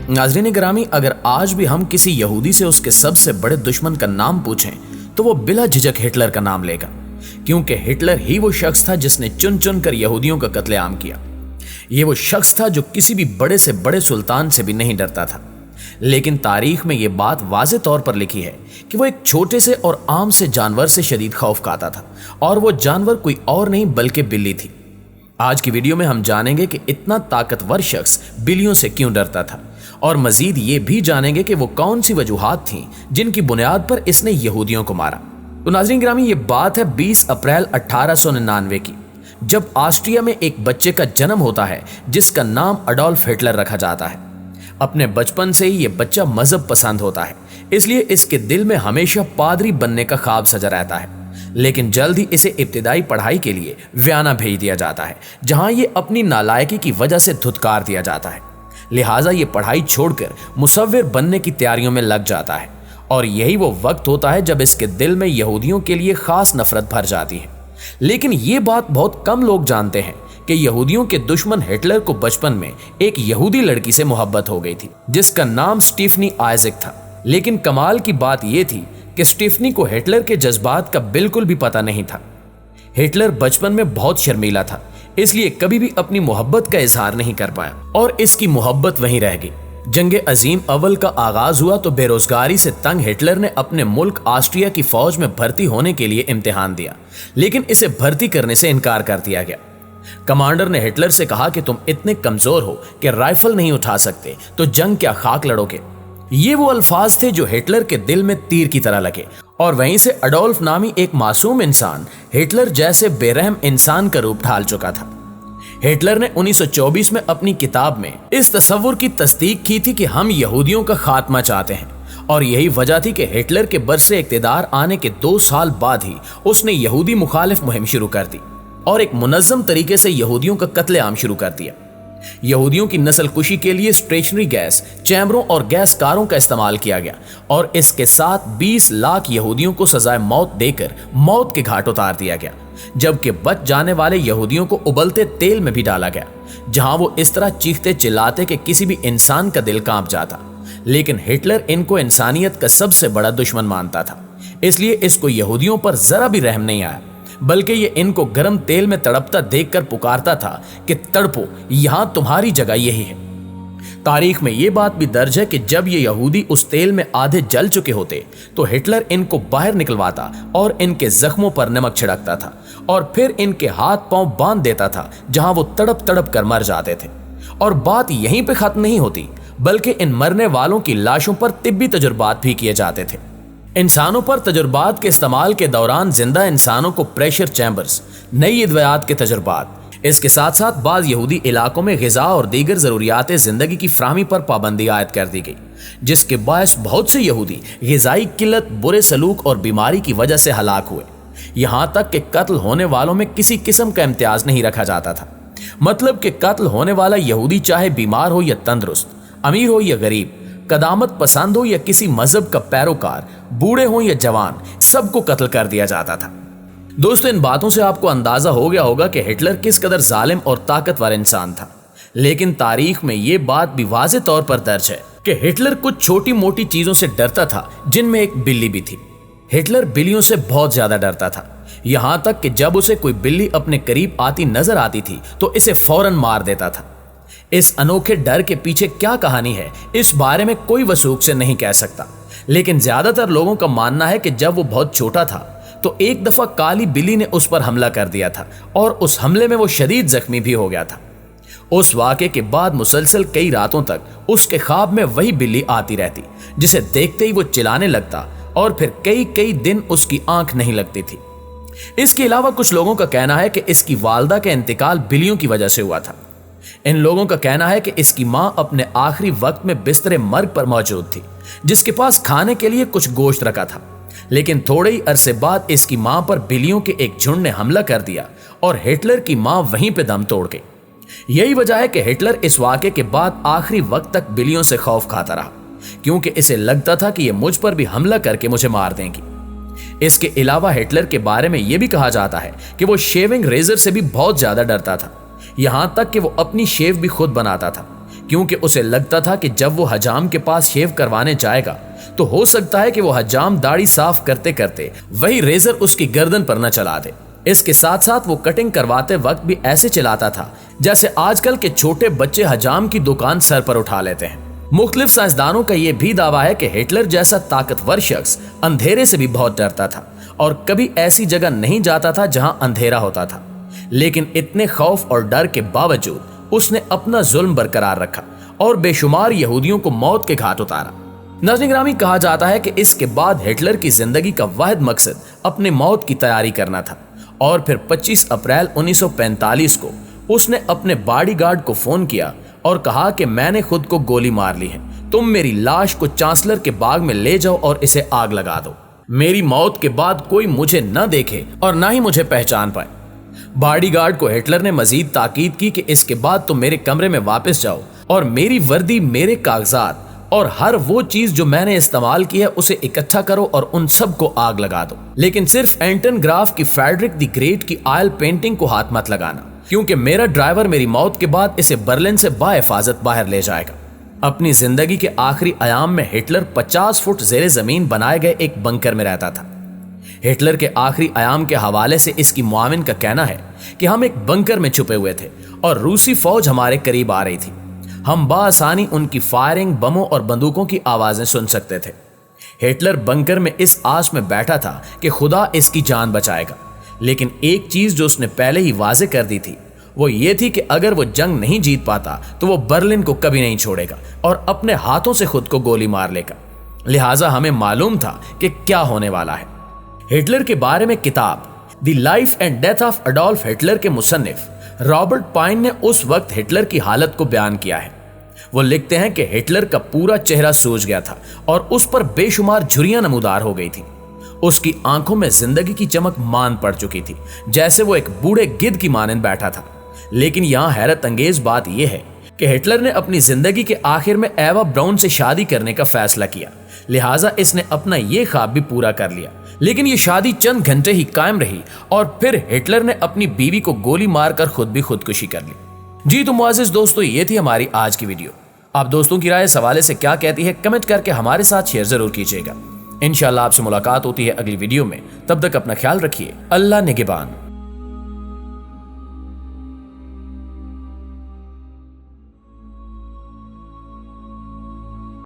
नाज़रीन ग्रामी, अगर आज भी हम किसी यहूदी से उसके सबसे बड़े दुश्मन का नाम पूछें तो वो बिला झिझक हिटलर का नाम लेगा, क्योंकि हिटलर ही वो शख्स था जिसने चुन चुन कर यहूदियों का कत्लेआम किया। ये वो शख्स था जो किसी भी बड़े से बड़े सुल्तान से भी नहीं डरता था। लेकिन तारीख में ये बात वाज़े तौर पर लिखी है कि वो एक छोटे से और आम से जानवर से शदीद खौफ खाता था, और वो जानवर कोई और नहीं बल्कि बिल्ली थी। आज की वीडियो में हम जानेंगे कि इतना ताकतवर शख्स बिल्लियों से क्यों डरता था, और मजीद ये भी जानेंगे कि वो कौन सी वजूहात थीं जिनकी बुनियाद पर इसने यहूदियों को मारा। तो नाज़रीन ग्रामी, ये बात है 20 अप्रैल 1899 की, जब ऑस्ट्रिया में एक बच्चे का जन्म होता है जिसका नाम अडोल्फ हिटलर रखा जाता है। अपने बचपन से ही ये बच्चा मजहब पसंद होता है, इसलिए इसके दिल में हमेशा पादरी बनने का ख्वाब सजा रहता है। लेकिन जल्द ही इसे इब्तिदाई पढ़ाई के लिए वियना भेज दिया जाता है, जहां ये अपनी नालायकी की वजह से धुतकार दिया जाता है। लिहाजा ये पढ़ाई छोड़कर मुसव्विर बनने की तैयारियों में लग जाता है, और यही वो वक्त होता है जब इसके दिल में यहूदियों के लिए खास नफरत भर जाती है। लेकिन ये बात बहुत कम लोग जानते हैं कि यहूदियों के दुश्मन हिटलर को बचपन में एक यहूदी लड़की से मोहब्बत हो गई थी जिसका नाम स्टीफनी आइजक था। लेकिन कमाल की बात यह थी कि स्टीफनी को हिटलर के जज्बात का बिल्कुल भी पता नहीं था। हिटलर बचपन में बहुत शर्मीला था, इसलिए कभी भी अपनी मोहब्बत का इजहार नहीं कर पाया, और इसकी मोहब्बत वहीं रह गई। जंग अजीम अव्वल का आगाज हुआ तो बेरोजगारी से तंग हिटलर ने अपने मुल्क ऑस्ट्रिया की फौज में भर्ती होने के लिए इम्तिहान दिया, लेकिन इसे भर्ती करने से इनकार कर दिया गया। कमांडर ने हिटलर से कहा कि तुम इतने कमजोर हो कि राइफल नहीं उठा सकते, तो जंग क्या खाक लड़ोगे। ये वो अल्फाज थे जो हिटलर के दिल में तीर की तरह लगे, और वहीं से अडोल्फ नामी एक मासूम इंसान हिटलर जैसे बेरहम इंसान का रूप ढाल चुका था। हिटलर ने 1924 में अपनी किताब में इस तस्वुर की तस्दीक की थी कि हम यहूदियों का खात्मा चाहते हैं, और यही वजह थी कि हिटलर के बरसे इक़्तिदार आने के 2 साल बाद ही उसने यहूदी मुखालिफ मुहिम शुरू कर दी और एक मुनज़्ज़म तरीके से यहूदियों का कत्लेआम शुरू कर दिया। यहूदियों की नस्ल कुशी के लिए स्टेशनरी गैस चैम्बरों और गैस कारों का इस्तेमाल किया गया, और इसके साथ 20 लाख यहूदियों को सजाए मौत देकर मौत के घाट उतार दिया गया, जबकि बच जाने वाले यहूदियों को उबलते तेल में भी डाला गया, जहां वो इस तरह चीखते चिल्लाते कि किसी भी इंसान का दिल कांप जाता। लेकिन हिटलर इनको इंसानियत का सबसे बड़ा दुश्मन मानता था, इसलिए इसको यहूदियों पर जरा भी रहम नहीं आया, बल्कि ये इनको गर्म तेल में तड़पता देखकर पुकारता था कि तड़पो, यहां तुम्हारी जगह यही है। तारीख में ये बात भी दर्ज है कि जब ये यहूदी उस तेल में आधे जल चुके होते तो हिटलर इनको बाहर निकलवाता और इनके जख्मों पर नमक छिड़कता था, और फिर इनके हाथ पांव बांध देता था, जहां वो तड़प तड़प कर मर जाते थे। और बात यहीं पे खत्म नहीं होती, बल्कि इन मरने वालों की लाशों पर तिब्बी तजुर्बात भी किए जाते थे। इंसानों पर तजुर्बात के इस्तेमाल के दौरान जिंदा इंसानों को प्रेशर चैम्बर्स, नई अद्वियात के तजुर्बात, इसके साथ साथ बाज़ यहूदी इलाकों में ग़िज़ा और दीगर ज़रूरियात ज़िंदगी की फ़राहमी पर पाबंदी आयद कर दी गई, जिसके बायस बहुत से यहूदी ग़िज़ाई किल्लत, बुरे सलूक और बीमारी की वजह से हलाक हुए। यहाँ तक कि कत्ल होने वालों में किसी किस्म का इम्तियाज़ नहीं रखा जाता था। मतलब कि कत्ल होने वाला यहूदी चाहे बीमार हो या तंदुरुस्त, अमीर हो या गरीब, कदामत पसंद हो या किसी मजहब का पैरोकार, बूढ़े हो या जवान, सबको कत्ल कर दिया जाता था। दोस्तों, इन बातों से आपको अंदाजा हो गया होगा कि हिटलर किस कदर जालिम और ताकतवर इंसान था। लेकिन तारीख में यह बात भी वाज़े तौर पर दर्ज है कि हिटलर कुछ छोटी मोटी चीजों से डरता था, जिनमें एक बिल्ली भी थी। हिटलर बिल्लियों से बहुत ज्यादा डरता था, यहां तक कि जब उसे कोई बिल्ली अपने करीब आती नजर आती थी तो इसे फौरन मार देता था। इस अनोखे डर के पीछे क्या कहानी है, इस बारे में कोई वसूख से नहीं कह सकता, लेकिन ज्यादातर लोगों का मानना है कि जब वो बहुत छोटा था तो एक दफा काली बिल्ली ने उस पर हमला कर दिया था, और उस हमले में वो शदीद जख्मी भी हो गया था। उस वाक़े के बाद मुसलसल कई रातों तक उसके ख्वाब में वही बिल्ली आती रहती, जिसे देखते ही वो चिल्लाने लगता, और फिर कई कई दिन उसकी आंख नहीं लगती थी। इसके अलावा कुछ लोगों का कहना है कि इसकी वालदा का इंतकाल बिल्लियों की वजह से हुआ था। इन लोगों का कहना है कि इसकी मां अपने आखिरी वक्त में बिस्तरे मर्ग पर मौजूद थी, जिसके पास खाने के लिए कुछ गोश्त रखा था, लेकिन थोड़े ही अरसे बाद इसकी मां पर बिल्लियों के एक झुंड ने हमला कर दिया और हिटलर की मां वहीं पे दम तोड़ गई। यही वजह है कि हिटलर इस वाक़े के बाद आखिरी वक्त तक बिल्लियों से खौफ खाता रहा, क्योंकि इसे लगता था कि ये मुझ पर भी हमला करके मुझे मार देंगी। इसके अलावा हिटलर के बारे में यह भी कहा जाता है कि वो शेविंग रेजर से भी बहुत ज्यादा डरता था, यहां तक कि वो अपनी शेव भी खुद बनाता था, क्योंकि उसे लगता था कि जब वो हजाम के पास शेव करवाने जाएगा तो हो सकता है कि वो हजाम दाढ़ी साफ करते करते वही रेजर उसकी गर्दन पर न चला दे। इसके साथ साथ वो कटिंग करवाते वक्त भी ऐसे चलाता था जैसे आजकल के छोटे बच्चे हजाम की दुकान सर पर उठा लेते हैं। मुख्तलिफ साइंसदानों का यह भी दावा है कि हिटलर जैसा ताकतवर शख्स अंधेरे से भी बहुत डरता था और कभी ऐसी जगह नहीं जाता था जहां अंधेरा होता था। लेकिन इतने खौफ और डर के बावजूद उसने अपना जुल्म बरकरार रखा और बेशुमार यहूदियों को मौत के घाट उतारा। नाज़रीन ग्रामी, कहा जाता है कि इसके बाद हिटलर की जिंदगी का वाहिद मकसद अपने मौत की तैयारी करना था और फिर 25 अप्रैल 1945 को उसने अपने बॉडीगार्ड को फोन किया और कहा कि मैंने खुद को गोली मार ली है, तुम मेरी लाश को चांसलर के बाग में ले जाओ और इसे आग लगा दो। मेरी मौत के बाद कोई मुझे न देखे और ना ही मुझे पहचान पाए। बॉडीगार्ड को हिटलर ने मजीद ताकीद की कि इसके बाद तुम मेरे कमरे में वापस जाओ और मेरी वर्दी, मेरे कागजात और हर वो चीज जो मैंने इस्तेमाल की है उसे इकट्ठा करो और उन सब को आग लगा दो। लेकिन सिर्फ एंटन ग्राफ की फ्रेडरिक द ग्रेट की ऑयल पेंटिंग को हाथ मत लगाना, क्योंकि मेरा ड्राइवर मेरी मौत के बाद इसे बर्लिन से बाहिफाजत बाहर ले जाएगा। अपनी जिंदगी के आखिरी अयाम में हिटलर 50 फुट ज़ेरे जमीन बनाए गए एक बंकर में रहता था। हिटलर के आखिरी अयाम के हवाले से इसकी मुआविन का कहना है कि हम एक बंकर में छुपे हुए थे और रूसी फौज हमारे करीब आ रही थी। हम बासानी उनकी फायरिंग, बमों और बंदूकों की आवाजें सुन सकते थे। हिटलर बंकर में इस आस में बैठा था कि खुदा इसकी जान बचाएगा। लेकिन एक चीज जो उसने पहले ही वाजे कर दी थी वो ये थी कि अगर वो जंग नहीं जीत पाता तो वो बर्लिन को कभी नहीं छोड़ेगा और अपने हाथों से खुद को गोली मार लेगा। लिहाजा हमें मालूम था कि क्या होने वाला है। हिटलर के बारे में किताब the life and death of Adolf Hitler के मुसन्निफ रॉबर्ट पाइन ने उस वक्त हिटलर की हालत को बयान किया है। वो लिखते हैं कि हिटलर का पूरा चेहरा सूज गया था और उस पर बेशुमार झुर्रियां नमूदार हो गई थी। उसकी आंखों में जिंदगी की चमक मान पड़ चुकी थी, जैसे वो एक बूढ़े गिद्ध की मानंद बैठा था। लेकिन यहाँ हैरत अंगेज बात यह है कि हिटलर ने अपनी जिंदगी के आखिर में एवा ब्राउन से शादी करने का फैसला किया। लिहाजा इसने अपना ये ख्वाब भी पूरा कर लिया। लेकिन ये शादी चंद घंटे ही कायम रही और फिर हिटलर ने अपनी बीवी को गोली मारकर खुद भी खुदकुशी कर ली। जी तो मुआज़िज़ दोस्तों, ये थी हमारी आज की वीडियो। आप दोस्तों की राय इस हवाले से क्या कहती है कमेंट करके हमारे साथ शेयर जरूर कीजिएगा। इंशाल्लाह आपसे मुलाकात होती है अगली वीडियो में। तब तक अपना ख्याल रखिए। अल्लाह निगहबान।